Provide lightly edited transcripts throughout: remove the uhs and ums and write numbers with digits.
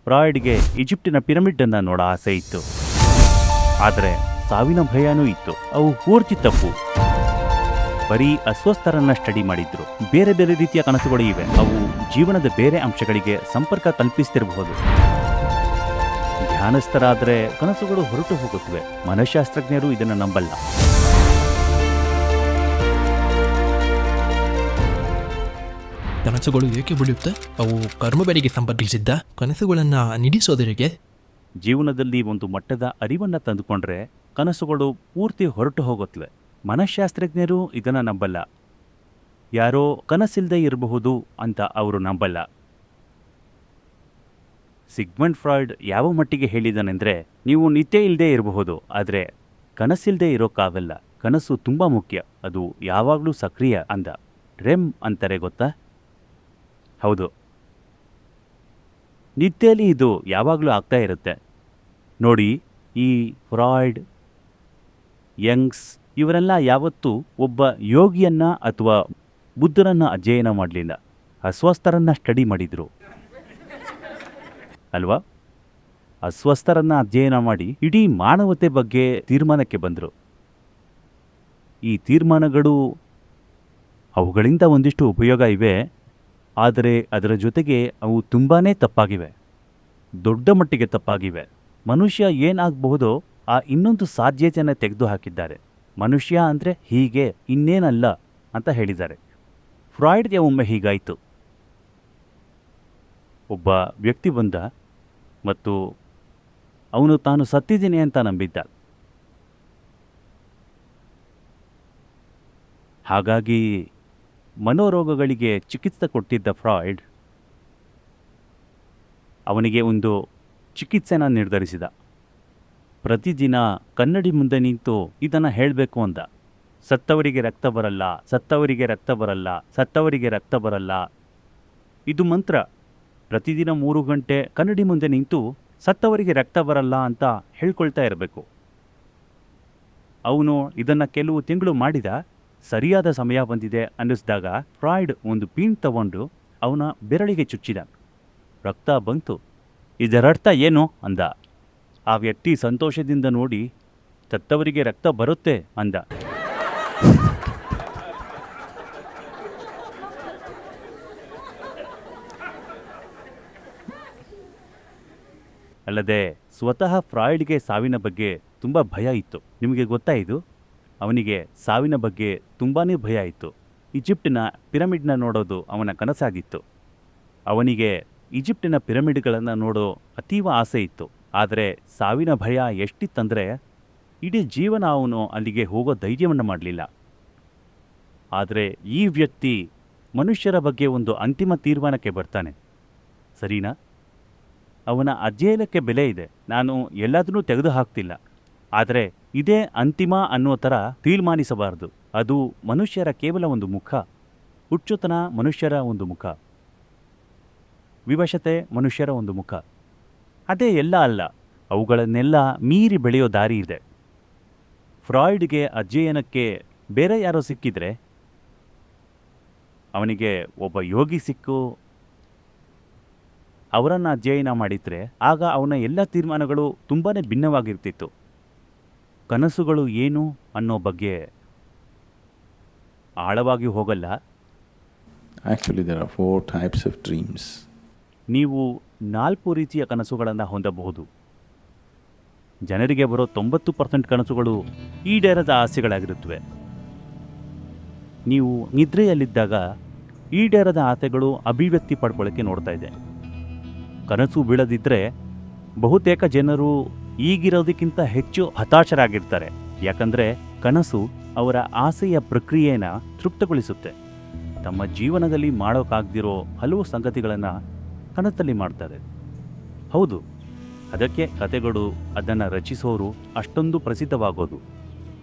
ಫ್ರಾಯ್ಡ್ಗೆ ಈಜಿಪ್ಟಿನ ಪಿರಮಿಡ್ ಅನ್ನ ನೋಡೋ ಆಸೆ ಇತ್ತು, ಆದರೆ ಸಾವಿನ ಭಯನೂ ಇತ್ತು. ಅವು ಪೂರ್ತಿ ತಪ್ಪು. ಬರೀ ಅಸ್ವಸ್ಥರನ್ನ ಸ್ಟಡಿ ಮಾಡಿದ್ರು. ಬೇರೆ ಬೇರೆ ರೀತಿಯ ಕನಸುಗಳು ಇವೆ. ಅವು ಜೀವನದ ಬೇರೆ ಅಂಶಗಳಿಗೆ ಸಂಪರ್ಕ ಕಲ್ಪಿಸ್ತಿರಬಹುದು. ಧ್ಯಾನಸ್ಥರಾದ್ರೆ ಕನಸುಗಳು ಹೊರಟು ಹೋಗುತ್ತವೆ. ಮನಃಶಾಸ್ತ್ರಜ್ಞರು ಇದನ್ನು ನಂಬಲ್ಲ. ಕನಸುಗಳು ಏಕೆ ಬಿಡುತ್ತೆ? ಅವು ಕರ್ಮಬೆಳೆಗೆ ಸಂಬಂಧಿಸಿದ್ದ ಕನಸುಗಳನ್ನು ನಿಡಿಸೋದರಿಗೆ ಜೀವನದಲ್ಲಿ ಒಂದು ಮಟ್ಟದ ಅರಿವನ್ನು ತಂದುಕೊಂಡ್ರೆ ಕನಸುಗಳು ಪೂರ್ತಿ ಹೊರಟು ಹೋಗುತ್ತವೆ. ಮನಃಶಾಸ್ತ್ರಜ್ಞರು ಇದನ್ನು ನಂಬಲ್ಲ. ಯಾರೋ ಕನಸಿಲ್ಲದೆ ಇರಬಹುದು ಅಂತ ಅವರು ನಂಬಲ್ಲ. ಸಿಗ್ಮಂಡ್ ಫ್ರಾಯ್ಡ್ ಯಾವ ಮಟ್ಟಿಗೆ ಹೇಳಿದಾನೆಂದರೆ, ನೀವು ನಿದ್ದೆ ಇಲ್ಲದೆ ಇರಬಹುದು, ಆದರೆ ಕನಸಿಲ್ಲದೆ ಇರೋಕ್ಕಾಗಲ್ಲ. ಕನಸು ತುಂಬ ಮುಖ್ಯ, ಅದು ಯಾವಾಗಲೂ ಸಕ್ರಿಯ ಅಂದ. ರೆಮ್ ಅಂತಾರೆ ಗೊತ್ತಾ? ಹೌದು, ನಿದ್ದೆಯಲ್ಲಿ ಇದು ಯಾವಾಗಲೂ ಆಗ್ತಾ ಇರುತ್ತೆ. ನೋಡಿ, ಈ ಫ್ರಾಯ್ಡ್, ಯಂಗ್ಸ್ ಇವರೆಲ್ಲ ಯಾವತ್ತೂ ಒಬ್ಬ ಯೋಗಿಯನ್ನ ಅಥವಾ ಬುದ್ಧರನ್ನ ಅಧ್ಯಯನ ಮಾಡಲಿಲ್ಲ. ಅಸ್ವಸ್ಥರನ್ನ ಸ್ಟಡಿ ಮಾಡಿದ್ರು ಅಲ್ವಾ? ಅಸ್ವಸ್ಥರನ್ನ ಅಧ್ಯಯನ ಮಾಡಿ ಇಡೀ ಮಾನವತೆ ಬಗ್ಗೆ ತೀರ್ಮಾನಕ್ಕೆ ಬಂದರು. ಈ ತೀರ್ಮಾನಗಳು, ಅವುಗಳಿಂದ ಒಂದಿಷ್ಟು ಉಪಯೋಗ ಇವೆ, ಆದರೆ ಅದರ ಜೊತೆಗೆ ಅವು ತುಂಬಾ ತಪ್ಪಾಗಿವೆ. ದೊಡ್ಡ ಮಟ್ಟಿಗೆ ತಪ್ಪಾಗಿವೆ. ಮನುಷ್ಯ ಏನಾಗಬಹುದೋ ಆ ಇನ್ನೊಂದು ಸಾಧ್ಯತೆಯನ್ನು ತೆಗೆದು ಹಾಕಿದ್ದಾರೆ. ಮನುಷ್ಯ ಅಂದರೆ ಹೀಗೆ, ಇನ್ನೇನಲ್ಲ ಅಂತ ಹೇಳಿದ್ದಾರೆ. ಫ್ರಾಯ್ಡ್ಗೆ ಒಮ್ಮೆ ಹೀಗಾಯಿತು. ಒಬ್ಬ ವ್ಯಕ್ತಿ ಬಂದ ಮತ್ತು ಅವನು ತಾನು ಸತ್ತಿದ್ದೀನಿ ಅಂತ ನಂಬಿದ್ದ. ಹಾಗಾಗಿ ಮನೋರೋಗಗಳಿಗೆ ಚಿಕಿತ್ಸೆ ಕೊಟ್ಟಿದ್ದ ಫ್ರಾಯ್ಡ್ ಅವನಿಗೆ ಒಂದು ಚಿಕಿತ್ಸೆನ ನಿರ್ಧರಿಸಿದ. ಪ್ರತಿದಿನ ಕನ್ನಡಿ ಮುಂದೆ ನಿಂತು ಇದನ್ನು ಹೇಳಬೇಕು ಅಂದ. ಸತ್ತವರಿಗೆ ರಕ್ತ ಬರಲ್ಲ, ಸತ್ತವರಿಗೆ ರಕ್ತ ಬರಲ್ಲ, ಸತ್ತವರಿಗೆ ರಕ್ತ ಬರಲ್ಲ. ಇದು ಮಂತ್ರ. ಪ್ರತಿದಿನ 3 ಗಂಟೆ ಕನ್ನಡಿ ಮುಂದೆ ನಿಂತು ಸತ್ತವರಿಗೆ ರಕ್ತ ಬರಲ್ಲ ಅಂತ ಹೇಳ್ಕೊಳ್ತಾ ಇರಬೇಕು. ಅವನು ಇದನ್ನು ಕೆಲವು ತಿಂಗಳು ಮಾಡಿದ. ಸರಿಯಾದ ಸಮಯ ಬಂದಿದೆ ಅನ್ನಿಸಿದಾಗ ಫ್ರಾಯ್ಡ್ ಒಂದು ಪೀನ್ ತಗೊಂಡು ಅವನ ಬೆರಳಿಗೆ ಚುಚ್ಚಿದ. ರಕ್ತ ಬಂತು. ಇದರರ್ಥ ಏನು ಅಂದ. ಆ ವ್ಯಕ್ತಿ ಸಂತೋಷದಿಂದ ನೋಡಿ, ಸತ್ತವರಿಗೆ ರಕ್ತ ಬರುತ್ತೆ ಅಂದ. ಅಲ್ಲದೆ ಸ್ವತಃ ಫ್ರಾಯ್ಡ್ಗೆ ಸಾವಿನ ಬಗ್ಗೆ ತುಂಬ ಭಯ ಇತ್ತು. ನಿಮಗೆ ಗೊತ್ತಾ ಇದು? ಅವನಿಗೆ ಸಾವಿನ ಬಗ್ಗೆ ತುಂಬಾ ಭಯ ಇತ್ತು. ಈಜಿಪ್ಟಿನ ಪಿರಮಿಡ್ನ ನೋಡೋದು ಅವನ ಕನಸಾಗಿತ್ತು. ಅವನಿಗೆ ಈಜಿಪ್ಟಿನ ಪಿರಮಿಡ್ಗಳನ್ನು ನೋಡೋ ಅತೀವ ಆಸೆ ಇತ್ತು. ಆದರೆ ಸಾವಿನ ಭಯ ಎಷ್ಟಿತ್ತಂದರೆ ಇಡೀ ಜೀವನ ಅವನು ಅಲ್ಲಿಗೆ ಹೋಗೋ ಧೈರ್ಯವನ್ನು ಮಾಡಲಿಲ್ಲ. ಆದರೆ ಈ ವ್ಯಕ್ತಿ ಮನುಷ್ಯರ ಬಗ್ಗೆ ಒಂದು ಅಂತಿಮ ತೀರ್ಮಾನಕ್ಕೆ ಬರ್ತಾನೆ. ಸರಿನಾ? ಅವನ ಅಧ್ಯಯನಕ್ಕೆ ಬೆಲೆ ಇದೆ. ನಾನು ಎಲ್ಲದನ್ನೂ ತೆಗೆದು ಹಾಕ್ತಿಲ್ಲ, ಆದರೆ ಇದೇ ಅಂತಿಮ ಅನ್ನೋ ಥರ ತೀರ್ಮಾನಿಸಬಾರದು. ಅದು ಮನುಷ್ಯರ ಕೇವಲ ಒಂದು ಮುಖ. ಹುಚ್ಚುತನ ಮನುಷ್ಯರ ಒಂದು ಮುಖ. ವಿವಶತೆ ಮನುಷ್ಯರ ಒಂದು ಮುಖ. ಅದೇ ಎಲ್ಲ ಅಲ್ಲ. ಅವುಗಳನ್ನೆಲ್ಲ ಮೀರಿ ಬೆಳೆಯೋ ದಾರಿ ಇದೆ. ಫ್ರಾಯ್ಡ್ಗೆ ಅಧ್ಯಯನಕ್ಕೆ ಬೇರೆ ಯಾರೋ ಸಿಕ್ಕಿದ್ರೆ, ಅವನಿಗೆ ಒಬ್ಬ ಯೋಗಿ ಸಿಕ್ಕು ಅವರನ್ನು ಅಧ್ಯಯನ ಮಾಡಿದರೆ ಆಗ ಅವನ ಎಲ್ಲ ತೀರ್ಮಾನಗಳು ತುಂಬಾ ಭಿನ್ನವಾಗಿರ್ತಿತ್ತು. ಕನಸುಗಳು ಏನು ಅನ್ನೋ ಬಗ್ಗೆ ಆಳವಾಗಿ ಹೋಗಲ್ಲ. Actually, there are 4 types of dreams. ನೀವು 4 ರೀತಿಯ ಕನಸುಗಳನ್ನು ಹೊಂದಬಹುದು. ಜನರಿಗೆ ಬರೋ 90% ಕನಸುಗಳು ಈಡೇರದ ಆಸೆಗಳಾಗಿರುತ್ತವೆ. ನೀವು ನಿದ್ರೆಯಲ್ಲಿದ್ದಾಗ ಈಡೇರದ ಆಸೆಗಳು ಅಭಿವ್ಯಕ್ತಿ ಪಡ್ಕೊಳ್ಳೋಕ್ಕೆ ನೋಡ್ತಾ ಇದೆ. ಕನಸು ಬೀಳದಿದ್ದರೆ ಬಹುತೇಕ ಜನರು ಈಗಿರೋದಕ್ಕಿಂತ ಹೆಚ್ಚು ಹತಾಶರಾಗಿರ್ತಾರೆ. ಯಾಕಂದರೆ ಕನಸು ಅವರ ಆಸೆಯ ಪ್ರಕ್ರಿಯೆನ ತೃಪ್ತಗೊಳಿಸುತ್ತೆ. ತಮ್ಮ ಜೀವನದಲ್ಲಿ ಮಾಡೋಕ್ಕಾಗದಿರೋ ಹಲವು ಸಂಗತಿಗಳನ್ನು ಕನಸಲ್ಲಿ ಮಾಡ್ತಾರೆ. ಹೌದು, ಅದಕ್ಕೆ ಕತೆಗಳು, ಅದನ್ನು ರಚಿಸೋರು ಅಷ್ಟೊಂದು ಪ್ರಸಿದ್ಧವಾಗೋದು.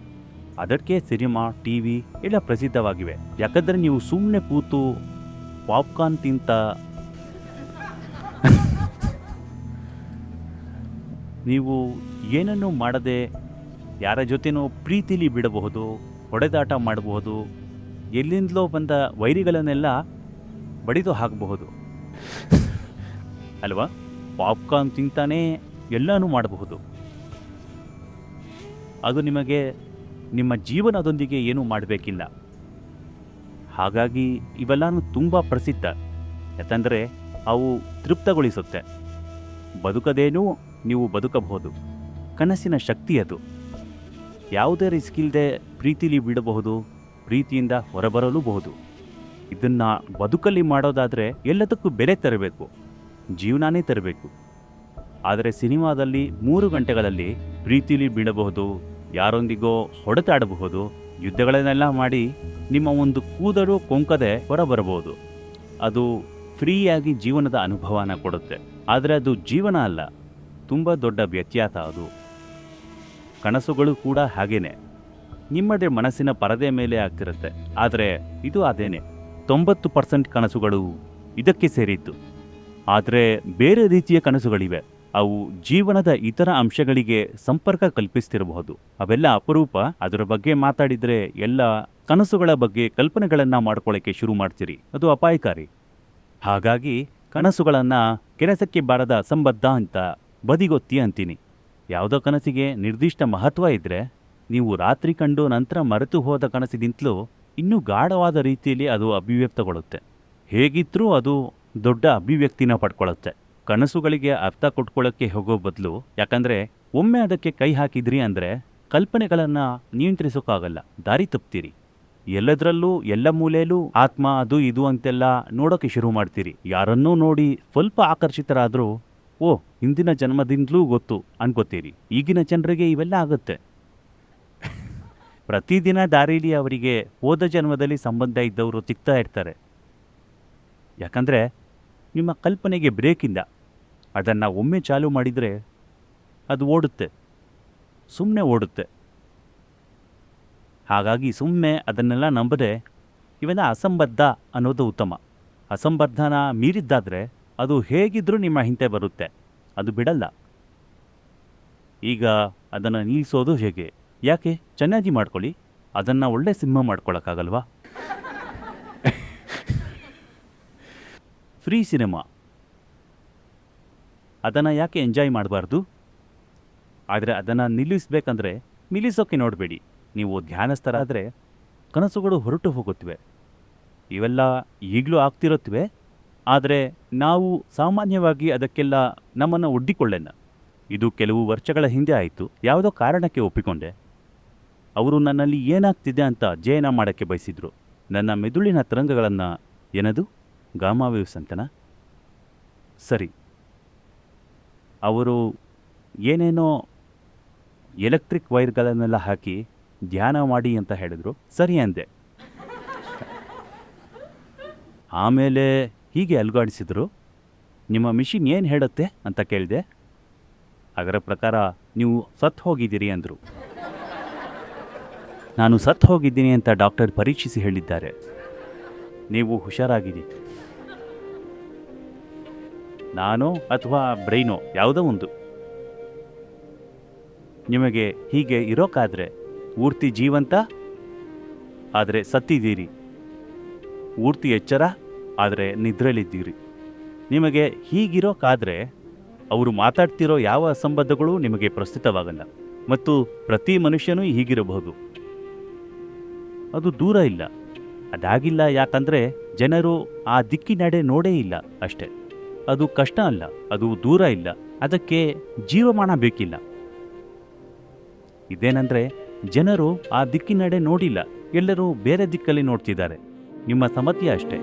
ಅದಕ್ಕೆ ಸಿನಿಮಾ, ಟಿವಿ ಎಲ್ಲ ಪ್ರಸಿದ್ಧವಾಗಿವೆ. ಯಾಕಂದರೆ ನೀವು ಸುಮ್ಮನೆ ಕೂತು ಪಾಪ್ಕಾರ್ನ್ ತಿಂತ ನೀವು ಏನನ್ನೂ ಮಾಡದೆ ಯಾರ ಜೊತೆನೋ ಪ್ರೀತಿಲಿ ಬಿಡಬಹುದು, ಹೊಡೆದಾಟ ಮಾಡಬಹುದು, ಎಲ್ಲಿಂದಲೋ ಬಂದ ವೈರಿಗಳನ್ನೆಲ್ಲ ಬಡಿದು ಹಾಕಬಹುದು ಅಲ್ವಾ? ಪಾಪ್ಕಾರ್ನ್ ತಿಂತಾನೇ ಎಲ್ಲನೂ ಮಾಡಬಹುದು. ಅದು ನಿಮಗೆ ನಿಮ್ಮ ಜೀವನದೊಂದಿಗೆ ಏನೂ ಮಾಡಬೇಕಿಲ್ಲ. ಹಾಗಾಗಿ ಇವೆಲ್ಲನೂ ತುಂಬ ಪ್ರಸಿದ್ಧ, ಯಾಕಂದರೆ ಅವು ತೃಪ್ತಗೊಳಿಸುತ್ತೆ. ಬದುಕದೇನೂ ನೀವು ಬದುಕಬಹುದು. ಕನಸಿನ ಶಕ್ತಿ ಅದು. ಯಾವುದೇ ರಿಸ್ಕ್ ಇಲ್ಲದೆ ಪ್ರೀತಿಲಿ ಬಿಡಬಹುದು, ಪ್ರೀತಿಯಿಂದ ಹೊರಬರಲೂಬಹುದು. ಇದನ್ನು ಬದುಕಲ್ಲಿ ಮಾಡೋದಾದರೆ ಎಲ್ಲದಕ್ಕೂ ಬೆಲೆ ತರಬೇಕು, ಜೀವನನೇ ತರಬೇಕು. ಆದರೆ ಸಿನಿಮಾದಲ್ಲಿ 3 ಗಂಟೆಗಳಲ್ಲಿ ಪ್ರೀತಿಲಿ ಬೀಳಬಹುದು, ಯಾರೊಂದಿಗೋ ಹೊಡೆತಾಡಬಹುದು, ಯುದ್ಧಗಳನ್ನೆಲ್ಲ ಮಾಡಿ ನಿಮ್ಮ ಒಂದು ಕೂದಲು ಕೊಂಕದೆ ಹೊರಬರಬಹುದು. ಅದು ಫ್ರೀಯಾಗಿ ಜೀವನದ ಅನುಭವನ ಕೊಡುತ್ತೆ. ಆದರೆ ಅದು ಜೀವನ ಅಲ್ಲ, ತುಂಬ ದೊಡ್ಡ ವ್ಯತ್ಯಾಸ ಅದು. ಕನಸುಗಳು ಕೂಡ ಹಾಗೇನೆ, ನಿಮ್ಮದೇ ಮನಸ್ಸಿನ ಪರದೆ ಮೇಲೆ ಆಗ್ತಿರುತ್ತೆ. ಆದರೆ ಇದು ಅದೇನೆ, 90% ಕನಸುಗಳು ಇದಕ್ಕೆ ಸೇರಿದ್ದು. ಆದರೆ ಬೇರೆ ರೀತಿಯ ಕನಸುಗಳಿವೆ. ಅವು ಜೀವನದ ಇತರ ಅಂಶಗಳಿಗೆ ಸಂಪರ್ಕ ಕಲ್ಪಿಸ್ತಿರಬಹುದು. ಅವೆಲ್ಲ ಅಪರೂಪ. ಅದರ ಬಗ್ಗೆ ಮಾತಾಡಿದರೆ ಎಲ್ಲ ಕನಸುಗಳ ಬಗ್ಗೆ ಕಲ್ಪನೆಗಳನ್ನು ಮಾಡ್ಕೊಳ್ಳೋಕ್ಕೆ ಶುರು ಮಾಡ್ತೀರಿ. ಅದು ಅಪಾಯಕಾರಿ. ಹಾಗಾಗಿ ಕನಸುಗಳನ್ನು ಕೆಲಸಕ್ಕೆ ಬಾರದ ಅಸಂಬದ್ಧ ಅಂತ ಬದಿಗೊತ್ತಿ ಅಂತೀನಿ. ಯಾವುದೋ ಕನಸಿಗೆ ನಿರ್ದಿಷ್ಟ ಮಹತ್ವ ಇದ್ದರೆ, ನೀವು ರಾತ್ರಿ ಕಂಡು ನಂತರ ಮರೆತು ಹೋದ ಕನಸಿಗಿಂತಲೂ ಇನ್ನೂ ಗಾಢವಾದ ರೀತಿಯಲ್ಲಿ ಅದು ಅಭಿವ್ಯಕ್ತಗೊಳ್ಳುತ್ತೆ. ಹೇಗಿದ್ರೂ ಅದು ದೊಡ್ಡ ಅಭಿವ್ಯಕ್ತಿನ ಪಡ್ಕೊಳ್ಳುತ್ತೆ. ಕನಸುಗಳಿಗೆ ಅರ್ಥ ಕೊಟ್ಕೊಳ್ಳೋಕ್ಕೆ ಹೋಗೋ ಬದಲು, ಯಾಕಂದರೆ ಒಮ್ಮೆ ಅದಕ್ಕೆ ಕೈ ಹಾಕಿದ್ರಿ ಅಂದರೆ ಕಲ್ಪನೆಗಳನ್ನು ನಿಯಂತ್ರಿಸೋಕ್ಕಾಗಲ್ಲ, ದಾರಿ ತಪ್ತೀರಿ. ಎಲ್ಲದರಲ್ಲೂ ಎಲ್ಲ ಮೂಲೆಯಲ್ಲೂ ಆತ್ಮ ಅದು ಇದು ಅಂತೆಲ್ಲ ನೋಡೋಕ್ಕೆ ಶುರು ಮಾಡ್ತೀರಿ. ಯಾರನ್ನೂ ನೋಡಿ ಸ್ವಲ್ಪ ಆಕರ್ಷಿತರಾದರೂ ಓ ಹಿಂದಿನ ಜನ್ಮದಿಂದಲೂ ಗೊತ್ತು ಅನ್ಕೋತೀರಿ. ಈಗಿನ ಜನರಿಗೆ ಇವೆಲ್ಲ ಆಗುತ್ತೆ. ಪ್ರತಿದಿನ ದಾರೀಲಿ ಅವರಿಗೆ ಹೋದ ಜನ್ಮದಲ್ಲಿ ಸಂಬಂಧ ಇದ್ದವರು ಸಿಗ್ತಾ ಇರ್ತಾರೆ. ಯಾಕಂದರೆ ನಿಮ್ಮ ಕಲ್ಪನೆಗೆ ಬ್ರೇಕಿಂದ ಅದನ್ನು ಒಮ್ಮೆ ಚಾಲು ಮಾಡಿದರೆ ಅದು ಓಡುತ್ತೆ, ಸುಮ್ಮನೆ ಓಡುತ್ತೆ. ಹಾಗಾಗಿ ಸುಮ್ಮನೆ ಅದನ್ನೆಲ್ಲ ನಂಬದೆ ಇವೆಲ್ಲ ಅಸಂಬದ್ಧ ಅನ್ನೋದು ಉತ್ತಮ. ಅಸಂಬದ್ಧನ ಮೀರಿದ್ದಾದರೆ ಅದು ಹೇಗಿದ್ರೂ ನಿಮ್ಮ ಹಿಂದೆ ಬರುತ್ತೆ, ಅದು ಬಿಡಲ್ಲ. ಈಗ ಅದನ್ನು ನಿಲ್ಲಿಸೋದು ಹೇಗೆ? ಯಾಕೆ? ಚೆನ್ನಾಗಿ ಮಾಡ್ಕೊಳ್ಳಿ. ಅದನ್ನು ಒಳ್ಳೆ ಸಿನಿಮಾ ಮಾಡ್ಕೊಳ್ಳೋಕ್ಕಾಗಲ್ವಾ? ಫ್ರೀ ಸಿನಿಮಾ, ಅದನ್ನು ಯಾಕೆ ಎಂಜಾಯ್ ಮಾಡಬಾರ್ದು? ಆದರೆ ಅದನ್ನು ನಿಲ್ಲಿಸಬೇಕಂದ್ರೆ ನಿಲ್ಲಿಸೋಕ್ಕೆ ನೋಡಬೇಡಿ. ನೀವು ಧ್ಯಾನಸ್ಥರಾದರೆ ಕನಸುಗಳು ಹೊರಟು ಹೋಗುತ್ತವೆ. ಇವೆಲ್ಲ ಈಗಲೂ ಆಗ್ತಿರುತ್ತವೆ. ಆದರೆ ನಾವು ಸಾಮಾನ್ಯವಾಗಿ ಅದಕ್ಕೆಲ್ಲ ನಮ್ಮನ್ನು ಒಡ್ಡಿಕೊಳ್ಳೋಣ. ಇದು ಕೆಲವು ವರ್ಷಗಳ ಹಿಂದೆ ಆಯಿತು. ಯಾವುದೋ ಕಾರಣಕ್ಕೆ ಒಪ್ಪಿಕೊಂಡೆ. ಅವರು ನನ್ನಲ್ಲಿ ಏನಾಗ್ತಿದೆ ಅಂತ ಅಧ್ಯಯನ ಮಾಡೋಕ್ಕೆ ಬಯಸಿದ್ರು. ನನ್ನ ಮೆದುಳಿನ ತರಂಗಗಳನ್ನು, ಏನದು ಗಾಮಾ ವೇವ್ಸ್ ಅಂತನ? ಸರಿ, ಅವರು ಏನೇನೋ ಎಲೆಕ್ಟ್ರಿಕ್ ವೈರ್ಗಳನ್ನೆಲ್ಲ ಹಾಕಿ ಧ್ಯಾನ ಮಾಡಿ ಅಂತ ಹೇಳಿದ್ರು. ಸರಿ ಅಂದೆ. ಆಮೇಲೆ ಹೀಗೆ ಅಲ್ಗಾಡಿಸಿದ್ರು. ನಿಮ್ಮ ಮಿಷಿನ್ ಏನು ಹೇಳುತ್ತೆ ಅಂತ ಕೇಳಿದೆ. ಅದರ ಪ್ರಕಾರ ನೀವು ಸತ್ತು ಹೋಗಿದ್ದೀರಿ ಅಂದರು. ನಾನು ಸತ್ತು ಹೋಗಿದ್ದೀನಿ ಅಂತ ಡಾಕ್ಟರ್ ಪರೀಕ್ಷಿಸಿ ಹೇಳಿದ್ದಾರೆ. ನೀವು ಹುಷಾರಾಗಿರಿ. ನಾನೋ ಅಥವಾ ಬ್ರೈನೋ ಯಾವುದೋ ಒಂದು. ನಿಮಗೆ ಹೀಗೆ ಇರೋಕ್ಕಾದರೆ ಪೂರ್ತಿ ಜೀವಂತ ಆದರೆ ಸತ್ತಿದ್ದೀರಿ, ಪೂರ್ತಿ ಎಚ್ಚರ ಆದರೆ ನಿದ್ರೆಯಲ್ಲಿದ್ದೀರಿ. ನಿಮಗೆ ಹೀಗಿರೋಕ್ಕಾದರೆ ಅವರು ಮಾತಾಡ್ತಿರೋ ಯಾವ ಅಸಂಬದ್ಧಗಳು ನಿಮಗೆ ಪ್ರಸ್ತುತವಾಗಲ್ಲ. ಮತ್ತು ಪ್ರತಿ ಮನುಷ್ಯನೂ ಹೀಗಿರಬಹುದು. ಅದು ದೂರ ಇಲ್ಲ, ಅದಾಗಿಲ್ಲ. ಯಾಕಂದರೆ ಜನರು ಆ ದಿಕ್ಕಿನಡೆ ನೋಡೇ ಇಲ್ಲ ಅಷ್ಟೆ. ಅದು ಕಷ್ಟ ಅಲ್ಲ, ಅದು ದೂರ ಇಲ್ಲ, ಅದಕ್ಕೆ ಜೀವಮಾನ ಬೇಕಿಲ್ಲ. ಇದೇನೆಂದರೆ ಜನರು ಆ ದಿಕ್ಕಿನಡೆ ನೋಡಿಲ್ಲ, ಎಲ್ಲರೂ ಬೇರೆ ದಿಕ್ಕಲ್ಲಿ ನೋಡ್ತಿದ್ದಾರೆ. ನಿಮ್ಮ ಸಮಸ್ಯೆ ಅಷ್ಟೇ.